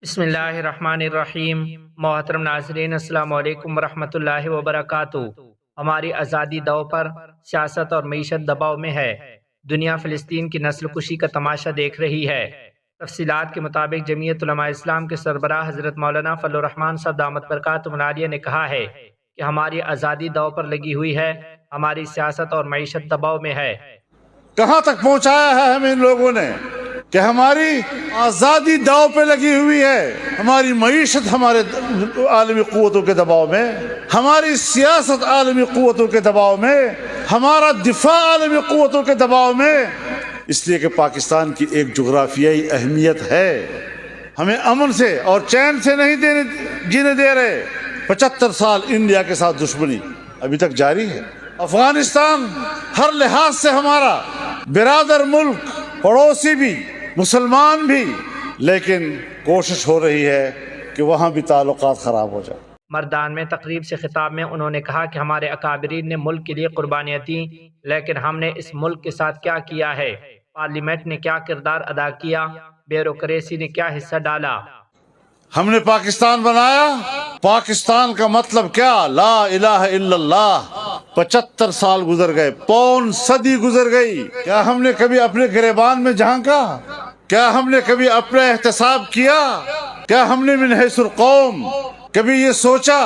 بسم اللہ الرحمن الرحیم۔ محترم ناظرین، السلام علیکم ورحمۃ اللہ وبرکاتہ۔ ہماری آزادی دو پر سیاست اور معیشت دباؤ میں ہے۔ دنیا فلسطین کی نسل کشی کا تماشا دیکھ رہی ہے۔ تفصیلات کے مطابق جمعیت علماء اسلام کے سربراہ حضرت مولانا فضل الرحمان صاحب دامت برکاتہم العالیہ نے کہا ہے کہ ہماری آزادی دو پر لگی ہوئی ہے، ہماری سیاست اور معیشت دباؤ میں ہے۔ کہاں تک پہنچایا ہے ہمیں ان لوگوں نے کہ ہماری آزادی داؤ پہ لگی ہوئی ہے، ہماری معیشت ہمارے عالمی قوتوں کے دباؤ میں، ہماری سیاست عالمی قوتوں کے دباؤ میں، ہمارا دفاع عالمی قوتوں کے دباؤ میں، اس لیے کہ پاکستان کی ایک جغرافیائی اہمیت ہے۔ ہمیں امن سے اور چین سے نہیں جینے دے رہے۔ 75 سال انڈیا کے ساتھ دشمنی ابھی تک جاری ہے۔ افغانستان ہر لحاظ سے ہمارا برادر ملک، پڑوسی بھی، مسلمان بھی، لیکن کوشش ہو رہی ہے کہ وہاں بھی تعلقات خراب ہو جائیں۔ مردان میں تقریب سے خطاب میں انہوں نے کہا کہ ہمارے اکابرین نے ملک کے لیے قربانیاں دیں، لیکن ہم نے اس ملک کے ساتھ کیا کیا ہے؟ پارلیمنٹ نے کیا کردار ادا کیا؟ بیوروکریسی نے کیا حصہ ڈالا؟ ہم نے پاکستان بنایا۔ پاکستان کا مطلب کیا؟ لا الہ الا اللہ۔ 75 سال گزر گئے، پون صدی گزر گئی۔ کیا ہم نے کبھی اپنے گریبان میں جھانکا؟ کیا ہم نے کبھی اپنا احتساب کیا؟ کیا ہم نے من حیث القوم کبھی یہ سوچا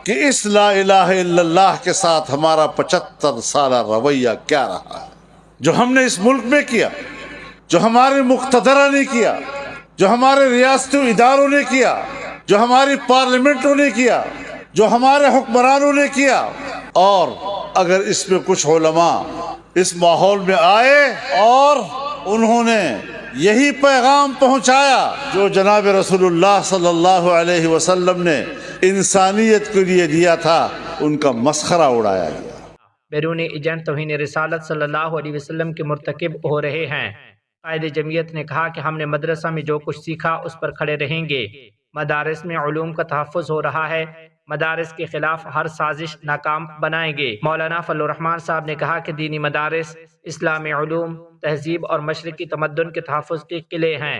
کہ اس لا الہ الا اللہ کے ساتھ ہمارا 75 سالہ رویہ کیا رہا ہے؟ جو ہم نے اس ملک میں کیا، جو ہمارے مقتدرہ نے کیا، جو ہمارے ریاستی اداروں نے کیا، جو ہماری پارلیمنٹوں نے کیا، جو ہمارے حکمرانوں نے کیا۔ اور اگر اس میں کچھ علماء اس ماحول میں آئے اور انہوں نے یہی پیغام پہنچایا جو جناب رسول اللہ صلی اللہ علیہ وسلم نے انسانیت کے لیے دیا تھا، ان کا مسخرہ اڑایا گیا۔ بیرونی ایجنٹ توہین رسالت صلی اللہ علیہ وسلم کے مرتکب ہو رہے ہیں۔ قائد جمعیت نے کہا کہ ہم نے مدرسہ میں جو کچھ سیکھا اس پر کھڑے رہیں گے۔ مدارس میں علوم کا تحفظ ہو رہا ہے، مدارس کے خلاف ہر سازش ناکام بنائیں گے۔ مولانا فضل الرحمان صاحب نے کہا کہ دینی مدارس اسلامی علوم، تہذیب اور مشرقی تمدن کے تحفظ کے قلعے ہیں۔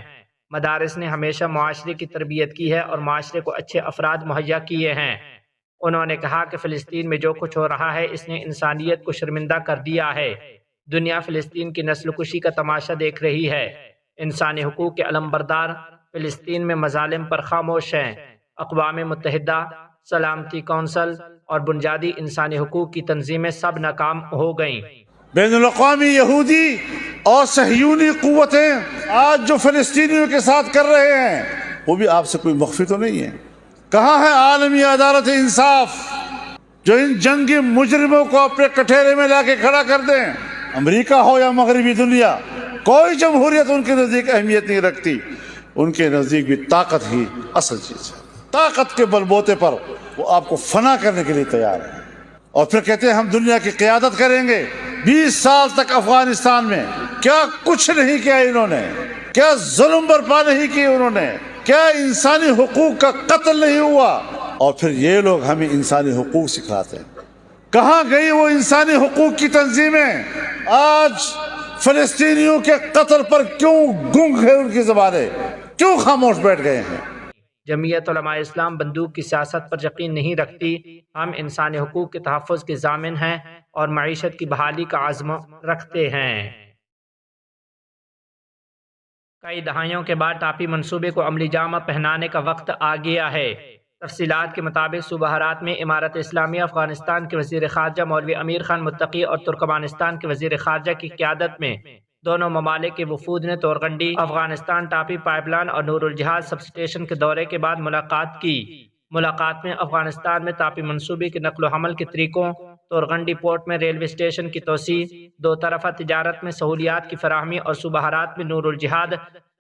مدارس نے ہمیشہ معاشرے کی تربیت کی ہے اور معاشرے کو اچھے افراد مہیا کیے ہیں۔ انہوں نے کہا کہ فلسطین میں جو کچھ ہو رہا ہے اس نے انسانیت کو شرمندہ کر دیا ہے۔ دنیا فلسطین کی نسل کشی کا تماشا دیکھ رہی ہے۔ انسانی حقوق کے علمبردار فلسطین میں مظالم پر خاموش ہیں۔ اقوام متحدہ، سلامتی کونسل اور بنیادی انسانی حقوق کی تنظیمیں سب ناکام ہو گئیں۔ بین الاقوامی یہودی اور صہیونی قوتیں آج جو فلسطینیوں کے ساتھ کر رہے ہیں وہ بھی آپ سے کوئی مخفی تو نہیں ہے۔ کہاں ہے عالمی عدالت انصاف جو ان جنگی مجرموں کو اپنے کٹہرے میں لا کے کھڑا کر دیں؟ امریکہ ہو یا مغربی دنیا، کوئی جمہوریت ان کے نزدیک اہمیت نہیں رکھتی۔ ان کے نزدیک بھی طاقت ہی اصل چیز ہے۔ طاقت کے بل بوتے پر وہ آپ کو فنا کرنے کے لیے تیار ہے، اور پھر کہتے ہیں ہم دنیا کی قیادت کریں گے۔ 20 سال تک افغانستان میں کیا کچھ نہیں کیا انہوں نے؟ کیا ظلم برپا نہیں کی انہوں نے؟ کیا انسانی حقوق کا قتل نہیں ہوا؟ اور پھر یہ لوگ ہمیں انسانی حقوق سکھاتے ہیں۔ کہاں گئی وہ انسانی حقوق کی تنظیمیں؟ آج فلسطینیوں کے قتل پر کیوں گنگ ہے ان کی زبانیں؟ کیوں خاموش بیٹھ گئے ہیں؟ جمعیت علماء اسلام بندوق کی سیاست پر یقین نہیں رکھتی۔ ہم انسانی حقوق کے تحفظ کے ضامن ہیں اور معیشت کی بحالی کا عزم رکھتے ہیں۔ کئی دہائیوں کے بعد ٹاپی منصوبے کو عملی جامہ پہنانے کا وقت آ گیا ہے۔ تفصیلات کے مطابق صوبہ ہرات میں امارت اسلامیہ افغانستان کے وزیر خارجہ مولوی امیر خان متقی اور ترکمانستان کے وزیر خارجہ کی قیادت میں دونوں ممالک کے وفود نے تورغنڈی، افغانستان ٹاپی پائپ لائن اور نور الجہاد سب اسٹیشن کے دورے کے بعد ملاقات کی۔ ملاقات میں افغانستان میں ٹاپی منصوبے کے نقل و حمل کے طریقوں، تورغنڈی پورٹ میں ریلوے اسٹیشن کی توسیع، دو طرفہ تجارت میں سہولیات کی فراہمی اور صوبہ ہرات میں نور الجہاد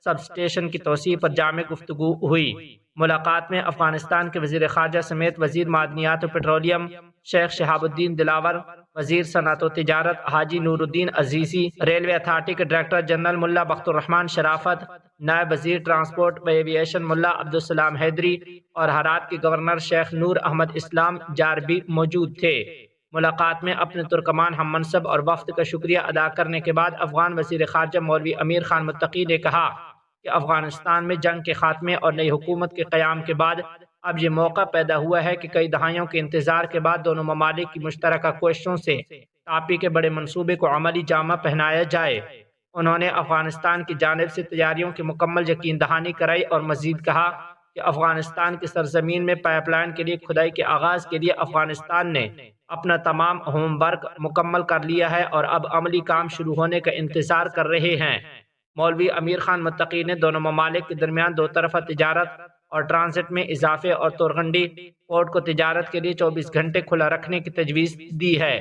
سب اسٹیشن کی توسیع پر جامع گفتگو ہوئی۔ ملاقات میں افغانستان کے وزیر خارجہ سمیت وزیر معدنیات و پیٹرولیم شیخ شہاب الدین دلاور، وزیر صنعت و تجارت حاجی نور الدین عزیزی، ریلوے اتھارٹی کے ڈائریکٹر جنرل ملا بخت الرحمان شرافت، نائب وزیر ٹرانسپورٹ و ایویشن ملا عبدالسلام حیدری اور ہرات کے گورنر شیخ نور احمد اسلام جاربی موجود تھے۔ ملاقات میں اپنے ترکمان ہم منصب اور وفد کا شکریہ ادا کرنے کے بعد افغان وزیر خارجہ مولوی امیر خان متقی نے کہا کہ افغانستان میں جنگ کے خاتمے اور نئی حکومت کے قیام کے بعد اب یہ موقع پیدا ہوا ہے کہ کئی دہائیوں کے انتظار کے بعد دونوں ممالک کی مشترکہ کوششوں سے ٹاپی کے بڑے منصوبے کو عملی جامہ پہنایا جائے۔ انہوں نے افغانستان کی جانب سے تیاریوں کی مکمل یقین دہانی کرائی اور مزید کہا کہ افغانستان کی سرزمین میں پائپ لائن کے لیے کھدائی کے آغاز کے لیے افغانستان نے اپنا تمام ہوم ورک مکمل کر لیا ہے اور اب عملی کام شروع ہونے کا انتظار کر رہے ہیں۔ مولوی امیر خان متقی نے دونوں ممالک کے درمیان دو طرفہ تجارت اور ٹرانزٹ میں اضافے اور تورغنڈی پورٹ کو تجارت کے لیے 24 گھنٹے کھلا رکھنے کی تجویز دی ہے۔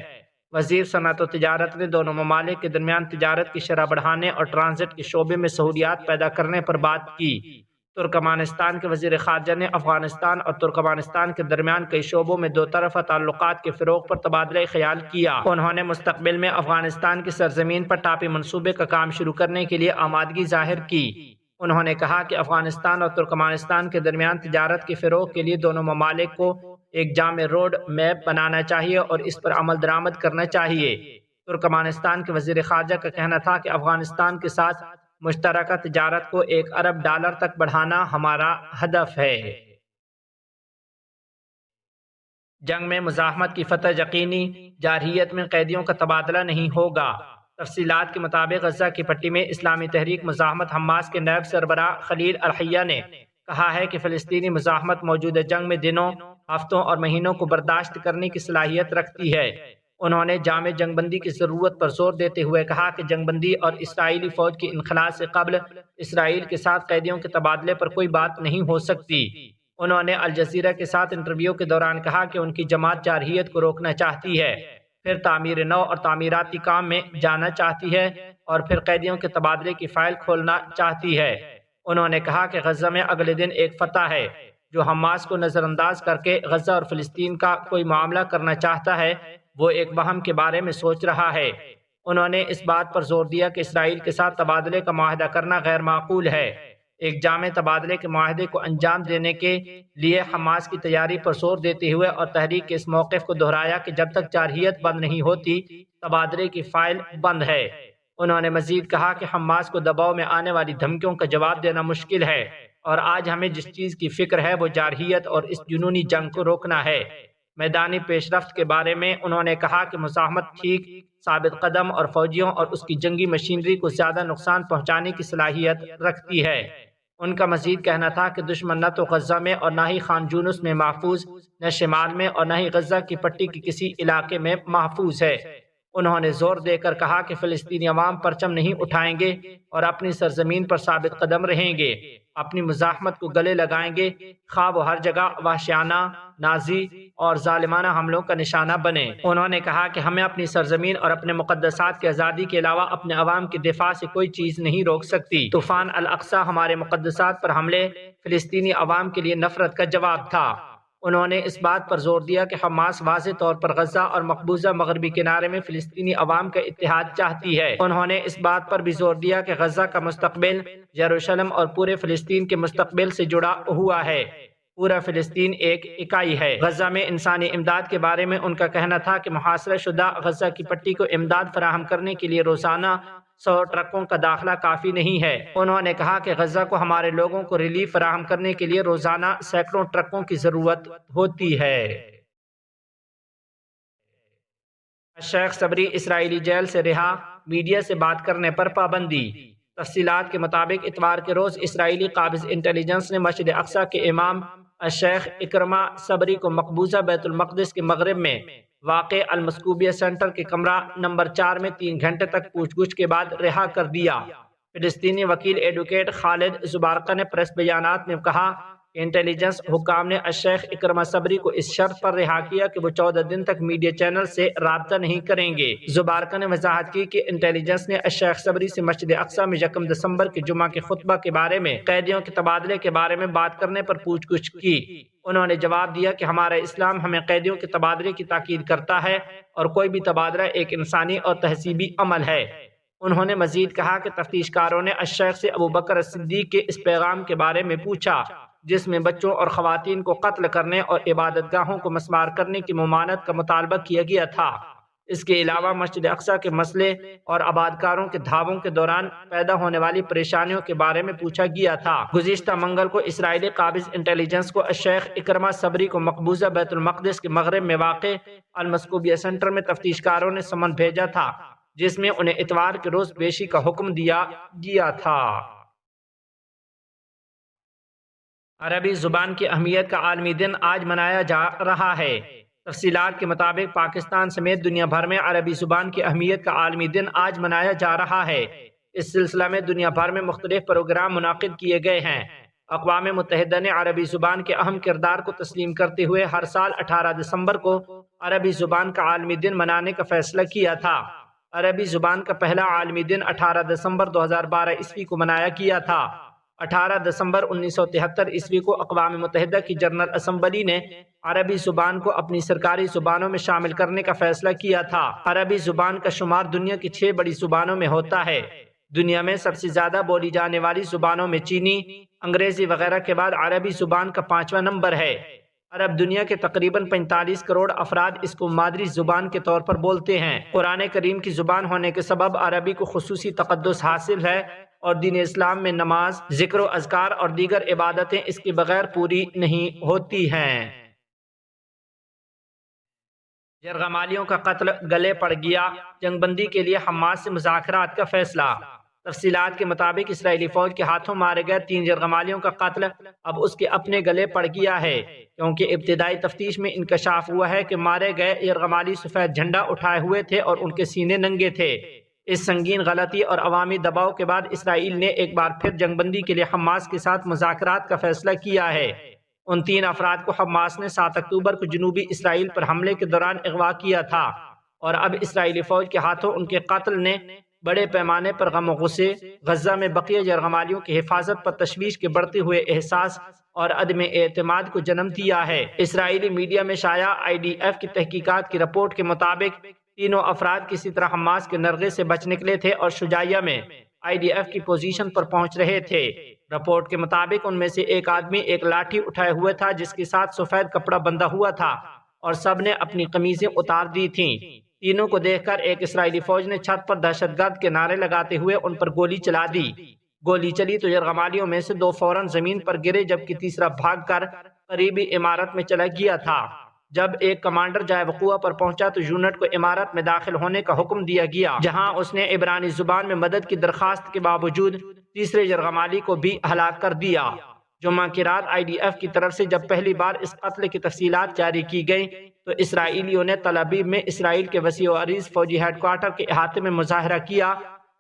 وزیر صنعت و تجارت نے دونوں ممالک کے درمیان تجارت کی شرح بڑھانے اور ٹرانزٹ کے شعبے میں سہولیات پیدا کرنے پر بات کی۔ ترکمانستان کے وزیر خارجہ نے افغانستان اور ترکمانستان کے درمیان کئی شعبوں میں دو طرفہ تعلقات کے فروغ پر تبادلہ خیال کیا۔ انہوں نے مستقبل میں افغانستان کی سرزمین پر ٹاپی منصوبے کا کام شروع کرنے کے لیے آمادگی ظاہر کی۔ انہوں نے کہا کہ افغانستان اور ترکمانستان کے درمیان تجارت کے فروغ کے لیے دونوں ممالک کو ایک جامع روڈ میپ بنانا چاہیے اور اس پر عمل درآمد کرنا چاہیے۔ ترکمانستان کے وزیر خارجہ کا کہنا تھا کہ افغانستان کے ساتھ مشترکہ تجارت کو $1 ارب تک بڑھانا ہمارا ہدف ہے۔ جنگ میں مزاحمت کی فتح یقینی، جارحیت میں قیدیوں کا تبادلہ نہیں ہوگا۔ تفصیلات کے مطابق غزہ کی پٹی میں اسلامی تحریک مزاحمت حماس کے نائب سربراہ خلیل الحیہ نے کہا ہے کہ فلسطینی مزاحمت موجودہ جنگ میں دنوں، ہفتوں اور مہینوں کو برداشت کرنے کی صلاحیت رکھتی ہے۔ انہوں نے جامع جنگ بندی کی ضرورت پر زور دیتے ہوئے کہا کہ جنگ بندی اور اسرائیلی فوج کی انخلاء سے قبل اسرائیل کے ساتھ قیدیوں کے تبادلے پر کوئی بات نہیں ہو سکتی۔ انہوں نے الجزیرہ کے ساتھ انٹرویو کے دوران کہا کہ ان کی جماعت جارحیت کو روکنا چاہتی ہے، پھر تعمیر نو اور تعمیراتی کام میں جانا چاہتی ہے اور پھر قیدیوں کے تبادلے کی فائل کھولنا چاہتی ہے۔ انہوں نے کہا کہ غزہ میں اگلے دن ایک فتح ہے۔ جو حماس کو نظر انداز کر کے غزہ اور فلسطین کا کوئی معاملہ کرنا چاہتا ہے وہ ایک وہم کے بارے میں سوچ رہا ہے۔ انہوں نے اس بات پر زور دیا کہ اسرائیل کے ساتھ تبادلے کا معاہدہ کرنا غیر معقول ہے۔ ایک جامع تبادلے کے معاہدے کو انجام دینے کے لیے حماس کی تیاری پر زور دیتے ہوئے اور تحریک کے اس موقف کو دہرایا کہ جب تک جارحیت بند نہیں ہوتی تبادلے کی فائل بند ہے۔ انہوں نے مزید کہا کہ حماس کو دباؤ میں آنے والی دھمکیوں کا جواب دینا مشکل ہے اور آج ہمیں جس چیز کی فکر ہے وہ جارحیت اور اس جنونی جنگ کو روکنا ہے۔ میدانی پیش رفت کے بارے میں انہوں نے کہا کہ مزاحمت ٹھیک، ثابت قدم اور فوجیوں اور اس کی جنگی مشینری کو زیادہ نقصان پہنچانے کی صلاحیت رکھتی ہے۔ ان کا مزید کہنا تھا کہ دشمن نہ تو غزہ میں اور نہ ہی خان یونس میں محفوظ، نہ شمال میں اور نہ ہی غزہ کی پٹی کے کسی علاقے میں محفوظ ہے۔ انہوں نے زور دے کر کہا کہ فلسطینی عوام پرچم نہیں اٹھائیں گے اور اپنی سرزمین پر ثابت قدم رہیں گے، اپنی مزاحمت کو گلے لگائیں گے، خواہ وہ ہر جگہ وحشیانہ، نازی اور ظالمانہ حملوں کا نشانہ بنے۔ انہوں نے کہا کہ ہمیں اپنی سرزمین اور اپنے مقدسات کی آزادی کے علاوہ اپنے عوام کی دفاع سے کوئی چیز نہیں روک سکتی۔ طوفان الاقصی ہمارے مقدسات پر حملے فلسطینی عوام کے لیے نفرت کا جواب تھا۔ انہوں نے اس بات پر زور دیا کہ حماس واضح طور پر غزہ اور مقبوضہ مغربی کنارے میں فلسطینی عوام کا اتحاد چاہتی ہے۔ انہوں نے اس بات پر بھی زور دیا کہ غزہ کا مستقبل یروشلم اور پورے فلسطین کے مستقبل سے جڑا ہوا ہے۔ پورا فلسطین ایک اکائی ہے۔ غزہ میں انسانی امداد کے بارے میں ان کا کہنا تھا کہ محاصرہ شدہ غزہ کی پٹی کو امداد فراہم کرنے کے لیے روزانہ 100 ٹرکوں کا داخلہ کافی نہیں ہے۔ انہوں نے کہا کہ غزہ کو ہمارے لوگوں کو ریلیف فراہم کرنے کے لیے روزانہ سینکڑوں ٹرکوں کی ضرورت ہوتی ہے۔ شیخ صبری اسرائیلی جیل سے رہا، میڈیا سے بات کرنے پر پابندی۔ تفصیلات کے مطابق اتوار کے روز اسرائیلی قابض انٹیلیجنس نے مسجد اقصی کے امام الشیخ اکرمہ صبری کو مقبوضہ بیت المقدس کے مغرب میں واقع المسکوبیہ سینٹر کے کمرہ نمبر 4 میں 3 گھنٹے تک پوچھ گچھ کے بعد رہا کر دیا۔ فلسطینی وکیل ایڈوکیٹ خالد زبارقہ نے پریس بیانات میں کہا کہ انٹیلیجنس حکام نے الشیخ اکرمہ صبری کو اس شرط پر رہا کیا کہ وہ 14 دن تک میڈیا چینل سے رابطہ نہیں کریں گے۔ زبارقہ نے وضاحت کی کہ انٹیلیجنس نے الشیخ صبری سے مسجد اقصی میں 1 دسمبر کے جمعہ کے خطبہ کے بارے میں قیدیوں کے تبادلے کے بارے میں بات کرنے پر پوچھ گچھ کی۔ انہوں نے جواب دیا کہ ہمارا اسلام ہمیں قیدیوں کے تبادلے کی تاکید کرتا ہے اور کوئی بھی تبادلہ ایک انسانی اور تہذیبی عمل ہے۔ انہوں نے مزید کہا کہ تفتیش کاروں نے الشیخ سے ابوبکر الصدیق کے اس پیغام کے بارے میں پوچھا جس میں بچوں اور خواتین کو قتل کرنے اور عبادت گاہوں کو مسمار کرنے کی ممانعت کا مطالبہ کیا گیا تھا۔ اس کے علاوہ مسجد اقصی کے مسئلے اور آبادکاروں کے دھاووں کے دوران پیدا ہونے والی پریشانیوں کے بارے میں پوچھا گیا تھا۔ گزشتہ منگل کو اسرائیلی قابض انٹیلیجنس کو الشیخ اکرمہ صبری کو مقبوضہ بیت المقدس کے مغرب میں واقع المسکوبیہ سینٹر میں تفتیشکاروں نے سمن بھیجا تھا، جس میں انہیں اتوار کے روز پیشی کا حکم دیا گیا تھا۔ عربی زبان کی اہمیت کا عالمی دن آج منایا جا رہا ہے۔ تفصیلات کے مطابق پاکستان سمیت دنیا بھر میں عربی زبان کی اہمیت کا عالمی دن آج منایا جا رہا ہے۔ اس سلسلہ میں دنیا بھر میں مختلف پروگرام منعقد کیے گئے ہیں۔ اقوام متحدہ نے عربی زبان کے اہم کردار کو تسلیم کرتے ہوئے ہر سال 18 دسمبر کو عربی زبان کا عالمی دن منانے کا فیصلہ کیا تھا۔ عربی زبان کا پہلا عالمی دن 18 دسمبر 2012 عیسوی کو منایا گیا تھا۔ 18 دسمبر 1973 عیسوی کو اقوام متحدہ کی جنرل اسمبلی نے عربی زبان کو اپنی سرکاری زبانوں میں شامل کرنے کا فیصلہ کیا تھا۔ عربی زبان کا شمار دنیا کی 6 بڑی زبانوں میں ہوتا ہے۔ دنیا میں سب سے زیادہ بولی جانے والی زبانوں میں چینی، انگریزی وغیرہ کے بعد عربی زبان کا 5واں نمبر ہے۔ عرب دنیا کے تقریباً 45 کروڑ افراد اس کو مادری زبان کے طور پر بولتے ہیں۔ قرآن کریم کی زبان ہونے کے سبب عربی کو خصوصی تقدس حاصل ہے اور دین اسلام میں نماز، ذکر و اذکار اور دیگر عبادتیں اس کے بغیر پوری نہیں ہوتی ہیں۔ یرغمالیوں کا قتل گلے پڑ گیا، جنگ بندی کے لیے حماس سے مذاکرات کا فیصلہ۔ تفصیلات کے مطابق اسرائیلی فوج کے ہاتھوں مارے گئے 3 یرغمالیوں کا قتل اب اس کے اپنے گلے پڑ گیا ہے، کیونکہ ابتدائی تفتیش میں انکشاف ہوا ہے کہ مارے گئے یرغمالی سفید جھنڈا اٹھائے ہوئے تھے اور ان کے سینے ننگے تھے۔ اس سنگین غلطی اور عوامی دباؤ کے بعد اسرائیل نے ایک بار پھر جنگ بندی کے لیے حماس کے ساتھ مذاکرات کا فیصلہ کیا ہے۔ ان 3 افراد کو حماس نے 7 اکتوبر کو جنوبی اسرائیل پر حملے کے دوران اغوا کیا تھا، اور اب اسرائیلی فوج کے ہاتھوں ان کے قتل نے بڑے پیمانے پر غم و غصے، غزہ میں بقیہ یرغمالیوں کی حفاظت پر تشویش کے بڑھتے ہوئے احساس اور عدم اعتماد کو جنم دیا ہے۔ اسرائیلی میڈیا میں شائع IDF کی تحقیقات کی رپورٹ کے مطابق تینوں افراد کسی طرح حماس کے نرغے سے بچ نکلے تھے اور شجاعیہ میں IDF کی پوزیشن پر پہنچ رہے تھے۔ رپورٹ کے مطابق ان میں سے ایک آدمی ایک لاٹھی اٹھائے ہوئے تھا جس کے ساتھ سفید کپڑا بندھا ہوا تھا، اور سب نے اپنی قمیضیں اتار دی تھیں۔ تینوں کو دیکھ کر ایک اسرائیلی فوج نے چھت پر دہشت گرد کے نعرے لگاتے ہوئے ان پر گولی چلا دی۔ گولی چلی تو یرغمالیوں میں سے 2 فوراً زمین پر گرے، جبکہ تیسرا بھاگ کر قریبی عمارت میں چلا گیا تھا۔ جب ایک کمانڈر جائے وقوع پر پہنچا تو یونٹ کو عمارت میں داخل ہونے کا حکم دیا گیا، جہاں اس نے عبرانی زبان میں مدد کی درخواست کے باوجود تیسرے یرغمالی کو بھی ہلاک کر دیا۔ جمعہ کی رات IDF کی طرف سے جب پہلی بار اس قتل کی تفصیلات جاری کی گئیں تو اسرائیلیوں نے تل ابیب میں اسرائیل کے وسیع و عریض فوجی ہیڈ کوارٹر کے احاطے میں مظاہرہ کیا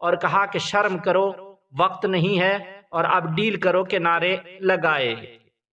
اور کہا کہ شرم کرو، وقت نہیں ہے، اور اب ڈیل کرو کے نعرے لگائے۔